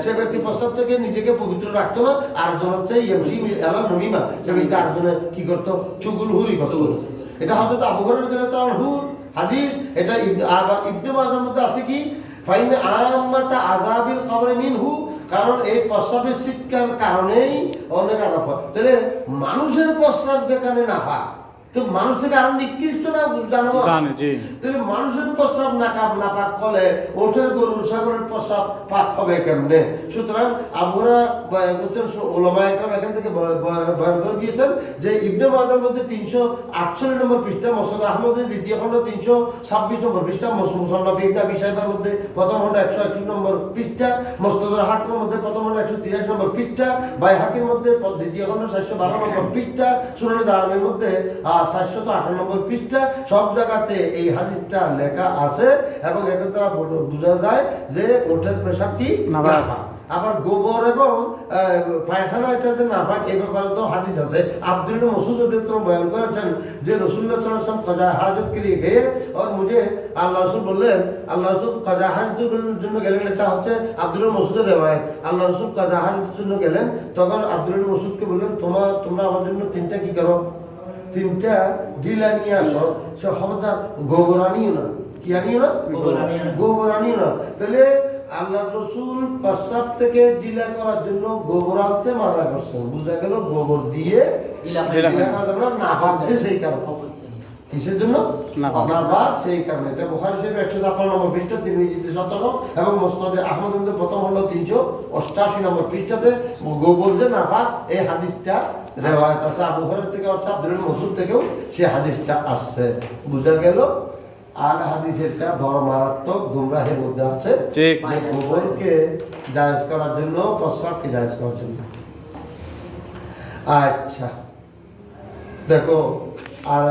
সে ব্যক্তি প্রস্রাব থেকে নিজেকে পবিত্র রাখতো না, আরেকজন হচ্ছে ইয়ামশি আলা নমিমা, সে ব্যক্তি আরেকজনে কি করতো, চুগলখুরি করতো। এটা হযরত আবু হুরায়রা রাদিয়াল্লাহু আনহু হাদিস। এটা আবার ইবনে মাজার মধ্যে আছে কি, ফাইন আম্মাতা আযাবিল কবর মিনহু, কারণ এই প্রস্রাবের শিক্ষার কারণেই অনেক আযাব হয়। তাহলে মানুষের প্রস্রাব যেখানে নাপাক, তো মানুষ থেকে আরো নিকৃষ্ট না জানো? তাহলে মানুষের প্রস্রাব নাপাক হলে ওঠের গরুর ছাগলের প্রস্রাব পাক হবে কেমনে? সুতরাং আমরা ওলামা একরাম এখান থেকে বয়ান করে দিয়েছেন যে ইবনে মাজার মধ্যে 348 নম্বর পৃষ্ঠা, মুসনাদ আহমদের দ্বিতীয় খণ্ড 326 নম্বর পৃষ্ঠা, মুসান্নাফ ইবনে আবি শাইবার মধ্যে প্রথম খণ্ড 121 নম্বর পৃষ্ঠা, মুস্তাদরাক হাকিমের মধ্যে প্রথম খণ্ড 183 নম্বর পৃষ্ঠা, বাইহাকির মধ্যে দ্বিতীয় খণ্ড 412 নম্বর পৃষ্ঠা, সুনানে দারমির মধ্যে 758 নম্বর পৃষ্ঠা, সব জায়গাতে এই হাদিসটা লেখা আছে এবং এটা দ্বারা বোঝা যায় যে ওঠের পেশাবটি নাপাক। আবার গোবর এবং পায়খানা এটা যে নাপাক, এই ব্যাপারে তো হাদিস আছে। আব্দুল্লাহ মাসউদ রাদিয়াল্লাহু বয়ান করেছেন যে রাসূলুল্লাহ সাল্লাল্লাহু আলাইহি ওয়াসাল্লাম কাজা হাজত के लिए गए और मुझे আল্লাহ রাসূল বললেন, আল্লাহ রাসূল কাজা হাজতের জন্য গেলেন। এটা হচ্ছে আব্দুল্লাহ মাসউদের riwayat। আল্লাহ রাসূল কাজা হাজতের জন্য গেলেন, তখন আব্দুল্লাহ মাসউদকে বললেন, তোমরা আমার জন্য তিনটা কি করো, তিনটা ডিলা নিয়ে আসো। সে খবরদার গোবর আনিও না। কি আনিও না? গোবর আনিও না। তাহলে আল্লাহ রসুল প্রস্রাব থেকে ডিলা করার জন্য গোবর আনতে মানা করছেন। বুঝা গেল গোবর দিয়ে ডিলা করা যাবে না, নাপাক যে সেই কারণে। কিসের জন্য? নাপাক সেই কারণে। এটা বুখারী শরীফ 156 নম্বর পৃষ্ঠা, তিরমিজিতে 17 এবং মুসনাদে আহমদ মধ্যে প্রথম খণ্ড 388 নম্বর পৃষ্ঠাতে গোবর যে নাপাক এই হাদিসটা রিওয়ায়াত আছে। আবু হুরায়রা থেকে আসছে, আব্দুল্লাহ মাসউদ থেকেও সেই হাদিসটা আসছে। বুঝা গেল? আর হাদিসেরটা বড় মারাত্মক গুমরাহের মধ্যে আছে, যে গোবরকে জায়েজ করার জন্য, প্রস্রাবকে জায়েজ করার জন্য। আচ্ছা দেখো, আর